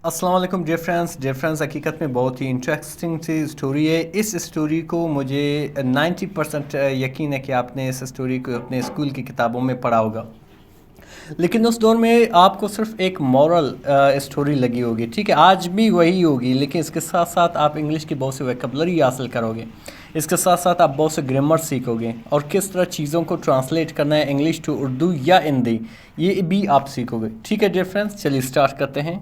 अस्सलाम वालेकुम dear friends हकीकत में बहुत ही इंटरेस्टिंग सी स्टोरी है। इस स्टोरी को मुझे 90% यकीन है कि आपने इस स्टोरी को अपने स्कूल की किताबों में पढ़ा होगा। लेकिन उस दौर में आपको सिर्फ एक मॉरल स्टोरी लगी होगी, ठीक है। आज भी वही होगी, लेकिन इसके साथ साथ आप इंग्लिश की बहुत सी वोकैबुलरी हासिल करोगे। इसके साथ साथ आप बहुत से ग्रामर सीखोगे और किस तरह चीज़ों को ट्रांसलेट करना है इंग्लिश टू उर्दू या हिंदी, ये भी आप सीखोगे। ठीक है डियर फ्रेंड्स, चलिए स्टार्ट करते हैं।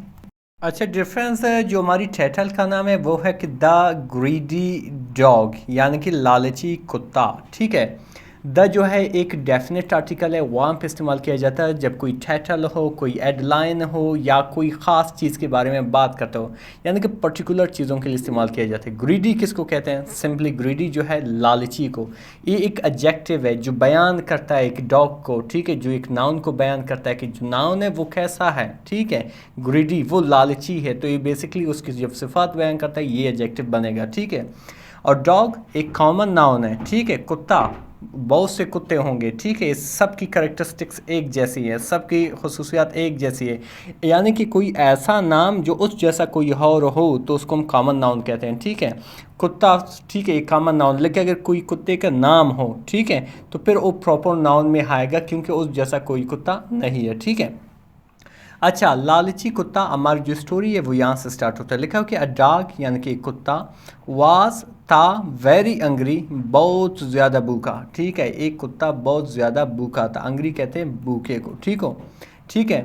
अच्छा डिफरेंस है जो हमारी टाइटल का नाम है वो है कि द ग्रीडी डॉग, यानी कि लालची कुत्ता। ठीक है, द जो है एक डेफिनेट आर्टिकल है, वहाँ पे इस्तेमाल किया जाता है जब कोई टाइटल हो, कोई हेडलाइन हो या कोई ख़ास चीज़ के बारे में बात करते हो, यानी कि पर्टिकुलर चीज़ों के लिए इस्तेमाल किया जाता है। ग्रीडी किसको कहते हैं? सिंपली ग्रीडी जो है लालची को। ये एक एडजेक्टिव है जो बयान करता है एक डॉग को, ठीक है, जो एक नाउन को बयान करता है कि जो नाउन है वो कैसा है। ठीक है, ग्रीडी वो लालची है, तो ये बेसिकली उसकी जब सिफात बयान करता है ये एडजेक्टिव बनेगा। ठीक है, और डॉग एक कॉमन नाउन है। ठीक है, कुत्ता बहुत से कुत्ते होंगे, ठीक है, सबकी करेक्टरिस्टिक्स एक जैसी है, सबकी खसूसियात एक जैसी है, यानी कि कोई ऐसा नाम जो उस जैसा कोई और हो तो उसको हम कॉमन नाउन कहते हैं। ठीक है, कुत्ता, ठीक है, एक कॉमन नाउन, लेकिन अगर कोई कुत्ते का नाम हो, ठीक है, तो फिर वो प्रॉपर नाउन में आएगा क्योंकि उस जैसा कोई कुत्ता नहीं है। ठीक है, अच्छा, लालची कुत्ता, हमारी जो स्टोरी है वो यहाँ से स्टार्ट होता है। लिखा हो कि अ डॉग यानी कि एक कुत्ता, वाज था वेरी अंग्री, बहुत ज़्यादा भूखा। ठीक है, एक कुत्ता बहुत ज़्यादा भूखा था। अंग्री कहते हैं भूखे को। ठीक हो, ठीक है।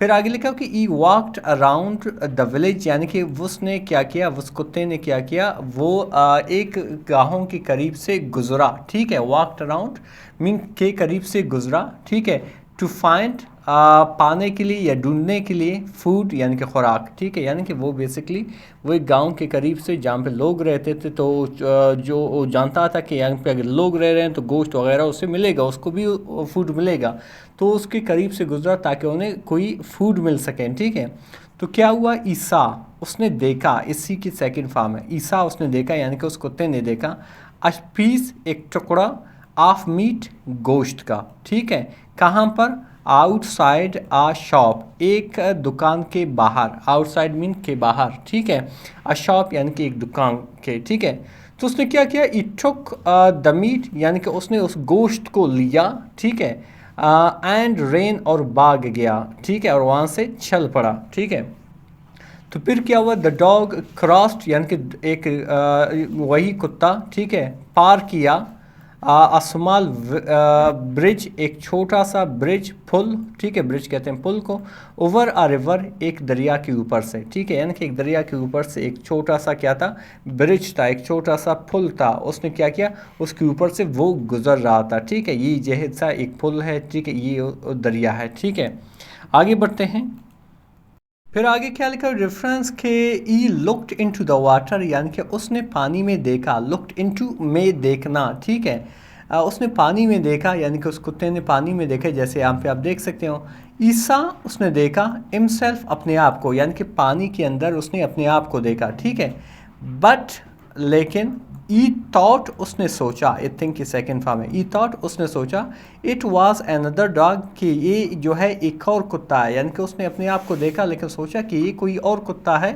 फिर आगे लिखा हो कि ई वॉकड अराउंड द विलेज, यानी कि उसने क्या किया, उस कुत्ते ने क्या किया, वो एक गाँव के करीब से गुजरा। ठीक है, वॉकड अराउंड मीन के करीब से गुजरा। ठीक है, टू फाइंड पाने के लिए या ढूंढने के लिए, फूड यानी कि खुराक। ठीक है, यानी कि वो बेसिकली वो एक गांव के करीब से जहाँ पे लोग रहते थे, तो जो वो जानता था कि यहाँ पे अगर लोग रह रहे हैं तो गोश्त वगैरह उससे मिलेगा, उसको भी फूड मिलेगा, तो उसके करीब से गुजरा ताकि उन्हें कोई फूड मिल सके। ठीक है, तो क्या हुआ, ईसा उसने देखा, इसी की सेकंड फॉर्म है, ईसा उसने देखा यानी कि उस कुत्ते ने देखा, अ पीस एक टुकड़ा ऑफ मीट गोश्त का। ठीक है, कहाँ पर, आउटसाइड आ शॉप, एक दुकान के बाहर, आउटसाइड मीन के बाहर। ठीक है, अ शॉप यानी कि एक दुकान के। ठीक है, तो उसने क्या किया, इट टुक द मीट, यानी कि उसने उस गोश्त को लिया। ठीक है, एंड रेन और भाग गया। ठीक है, और वहाँ से चल पड़ा। ठीक है, तो फिर क्या हुआ, द डॉग क्रॉस्ड, यानी कि एक वही कुत्ता, ठीक है, पार किया स्मॉल ब्रिज, एक छोटा सा ब्रिज, पुल। ठीक है, ब्रिज कहते हैं पुल को, ओवर अ रिवर, एक दरिया के ऊपर से। ठीक है, यानी कि एक दरिया के ऊपर से एक छोटा सा क्या था, ब्रिज था, एक छोटा सा पुल था, उसने क्या किया, उसके ऊपर से वो गुजर रहा था। ठीक है, ये जहद सा एक पुल है। ठीक है, ये दरिया है। ठीक है, आगे बढ़ते हैं। फिर आगे क्या लिखा, रेफरेंस के ई लुक्ड इनटू द वाटर, यानी कि उसने पानी में देखा, लुक्ड इनटू में देखना। ठीक है, उसने पानी में देखा, यानी कि उस कुत्ते ने पानी में देखा, जैसे यहाँ पे आप देख सकते हो। ईसा उसने देखा, हिमसेल्फ अपने आप को, यानी कि पानी के अंदर उसने अपने आप को देखा। ठीक है, बट लेकिन ई थॉट उसने सोचा, आई थिंक की सेकेंड फॉर्म है, ई थॉट उसने सोचा, इट वाज अनदर डॉग, कि ये जो है एक और कुत्ता है, यानी कि उसने अपने आप को देखा लेकिन सोचा कि ये कोई और कुत्ता है,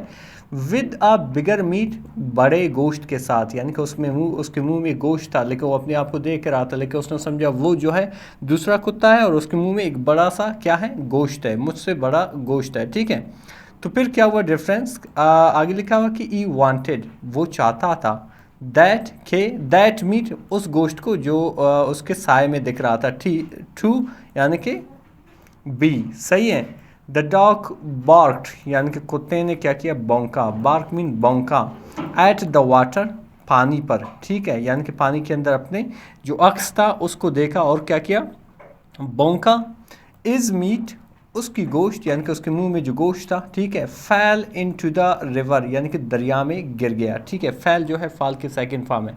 विद अ बिगर मीट, बड़े गोश्त के साथ, यानी कि उसके मुंह में गोश्त था लेकिन वो अपने आप को देख रहा था, लेकिन उसने समझा वो जो है दूसरा कुत्ता है और उसके मुंह में एक बड़ा सा क्या है, गोश्त है, मुझसे बड़ा गोश्त है। ठीक है, तो फिर क्या हुआ डिफरेंस, आगे लिखा हुआ कि ई वांटेड, वो चाहता था, दैट मीट, उस गोश्त को जो उसके साय में दिख रहा था। टू यानी कि बी, सही है। द डॉग बार्क्ड, यानी कि कुत्ते ने क्या किया, बौंका, बार्क मीन बौंका, एट द वाटर, पानी पर। ठीक है, यानी कि पानी के अंदर अपने जो अक्स था उसको देखा और क्या किया, बौंका। इज मीट, उसकी गोश्त, यानी कि उसके मुंह में जो गोश्त था, ठीक है, फैल इन टू द रिवर, यानी कि दरिया में गिर गया। ठीक है, फैल जो है फाल की सेकंड फॉर्म है,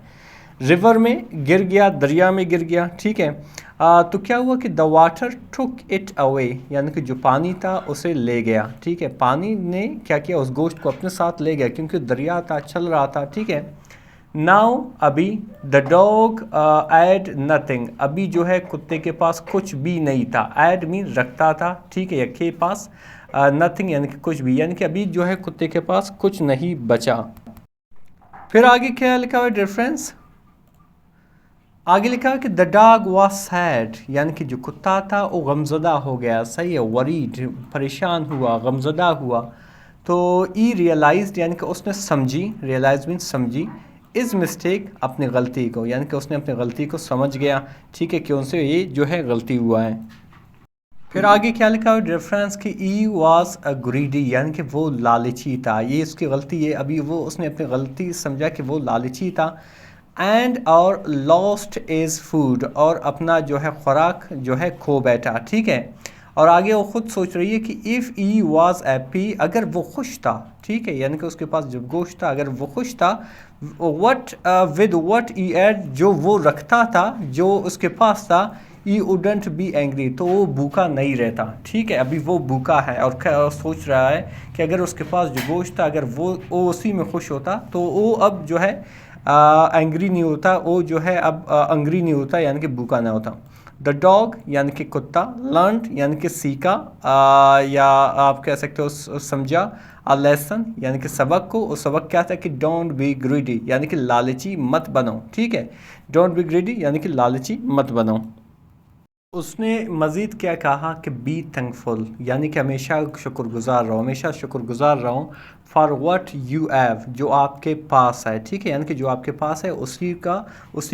रिवर में गिर गया, दरिया में गिर गया। ठीक है, तो क्या हुआ कि the water took it away, यानी कि जो पानी था उसे ले गया। ठीक है, पानी ने क्या किया, उस गोश्त को अपने साथ ले गया क्योंकि दरिया था, चल रहा था। ठीक है, नाउ अभी, द डॉग एड नथिंग, अभी जो है कुत्ते के पास कुछ भी नहीं था, एड मीन रखता था। ठीक है, के पास नथिंग यानी कि कुछ भी, यानी कि अभी जो है कुत्ते के पास कुछ नहीं बचा। फिर आगे क्या लिखा हुआ है डिफरेंस, आगे लिखा है कि द डॉग वॉज सैड, यानी कि जो कुत्ता था वो गमज़दा हो गया, सही है, वरीड, परेशान हुआ, गमज़दा हुआ। तो ई रियलाइज्ड यानी कि उसने समझी, रियलाइज मीन समझी, इज़ मिस्टेक अपनी गलती को, यानी कि उसने अपनी गलती को समझ गया, ठीक है, कि उनसे ये जो है गलती हुआ है। फिर आगे क्या लिखा है रेफरेंस कि ई वॉज अ ग्रीडी, यानी कि वो लालची था, ये उसकी गलती है, अभी वो उसने अपनी गलती समझा कि वो लालची था। एंड और लॉस्ट इज़ फूड, और अपना जो है खुराक जो है खो बैठा, ठीक है। और आगे वो खुद सोच रही है कि इफ़ ई वॉज हैप्पी, अगर वो खुश था, ठीक है, यानी कि उसके पास जब गोश्त था, अगर वो खुश था, what with what he had, जो वो रखता था, जो उसके पास था, ई वुडंट बी एंग्री, तो वो भूखा नहीं रहता, ठीक है, अभी वो भूखा है और सोच रहा है कि अगर उसके पास जो गोश्त था, अगर वो उसी में खुश होता, तो वो अब जो है एंग्री नहीं होता, वो जो है अब अंग्री नहीं होता, यानी कि भूखा ना होता। द डॉग यानी कि कुत्ता, लर्नड यानी कि सीखा, या आप कह सकते हो समझा, अ लेसन यानी कि सबक को, और सबक क्या था कि डोंट बी ग्रीडी, यानी कि लालची मत बनो, ठीक है, डोंट बी ग्रीडी यानी कि लालची मत बनो। उसने मज़ीद क्या कहा कि बी थैंकफुल, यानी कि हमेशा शुक्रगुजार रहो, हमेशा शुक्रगुजार रहो, फॉर व्हाट यू हैव, जो आपके पास है, ठीक है, यानी कि जो आपके पास है उसी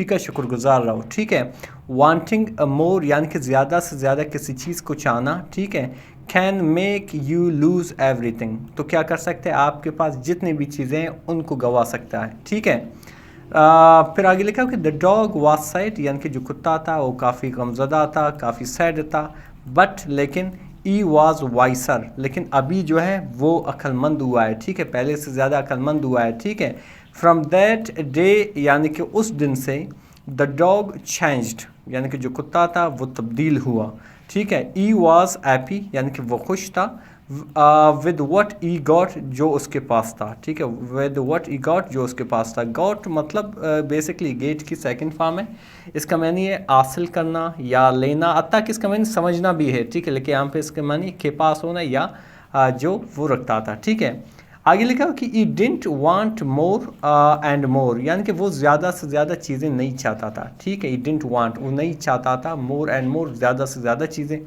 का शुक्रगुजार रहो, ठीक है। वांटिंग मोर यानी कि ज़्यादा से ज़्यादा किसी चीज़ को चाहना, ठीक है। Can make you lose everything, तो क्या कर सकते हैं, आपके पास जितनी भी चीज़ें हैं उनको गंवा सकता है, ठीक है। फिर आगे लिखा कि द डॉग वॉज सैड, यानी कि जो कुत्ता था वो काफ़ी गमज़दा था, काफ़ी सैड था, बट लेकिन ई वॉज वाइसर, लेकिन अभी जो है वो अक्लमंद हुआ है, ठीक है, पहले से ज़्यादा अक्लमंद हुआ है, ठीक है। फ्रॉम दैट डे, यानी कि उस दिन से, द डॉग चेंज्ड, यानी कि जो कुत्ता था वो तब्दील हुआ, ठीक है। ई वॉज हैप्पी, यानी कि वो खुश था, विद वट ई गॉट, जो उसके पास था, ठीक है, विद वट ई गॉट, जो उसके पास था। गॉट मतलब बेसिकली गेट की सेकंड फॉर्म है, इसका मानी है हासिल करना या लेना, अत्ता कि इसका मानी समझना भी है, ठीक है, लेकिन यहाँ पे इसका मानी के पास होना या जो वो रखता था, ठीक है। आगे लिखा कि he didn't want more and more, यानी कि वो ज़्यादा से ज़्यादा चीज़ें नहीं चाहता था, ठीक है, ई डिंट वांट, वो नहीं चाहता था, मोर एंड मोर, ज़्यादा से ज़्यादा चीज़ें।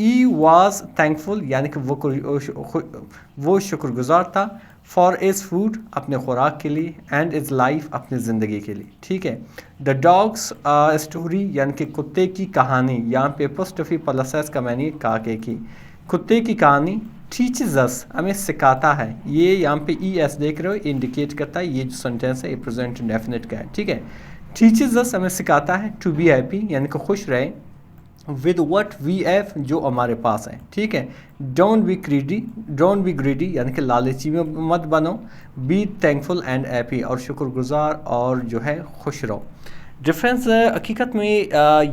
ई वॉज थैंकफुल, यानी कि वो शुक्रगुजार था, फॉर इज़ फूड, अपने खुराक के लिए, एंड इज़ लाइफ, अपनी ज़िंदगी के लिए, ठीक है। द डॉग्स स्टोरी, यानी कि कुत्ते की कहानी, यहाँ पे एपोस्ट्रोफी प्लस एस का मैंने काके की, कुत्ते की कहानी, टीचेस अस, हमें सिखाता है, ये यहाँ पे ई एस देख रहे हो, इंडिकेट करता है, ये जो सेंटेंस है ये प्रेजेंट इंडेफिनिट का है, ठीक है। टीचेस अस हमें सिखाता है, टू बी हैप्पी, यानी कि खुश रहे, विद वट वी हैव, जो हमारे पास है, ठीक है। डोंट बी ग्रीडी यानी कि लालची में मत बनो, बी थैंकफुल एंड हैप्पी, और शुक्रगुजार और जो है खुश रहो। डिफरेंस हकीकत में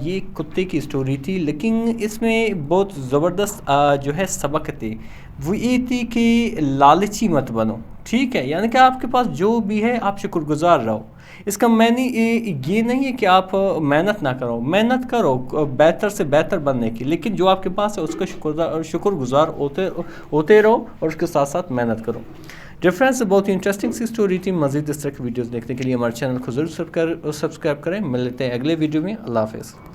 ये कुत्ते की स्टोरी थी, लेकिन इसमें बहुत ज़बरदस्त जो है सबक थे, वो ये थी कि लालची मत बनो, ठीक है, यानी कि आपके पास जो भी है आप शुक्रगुजार रहो। इसका मैंने ये नहीं है कि आप मेहनत ना करो, मेहनत करो बेहतर से बेहतर बनने की, लेकिन जो आपके पास है उसका शुक्रगुजार होते रहो और उसके साथ साथ मेहनत करो। डिफरेंस बहुत ही इंटरेस्टिंग सी स्टोरी थी। मज़ीद इस तरह की वीडियोज़ देखने के लिए हमारे चैनल को ज़रूर सब्सक्राइब करें। मिल लेते हैं अगले वीडियो में। अल्लाह हाफ़िज़।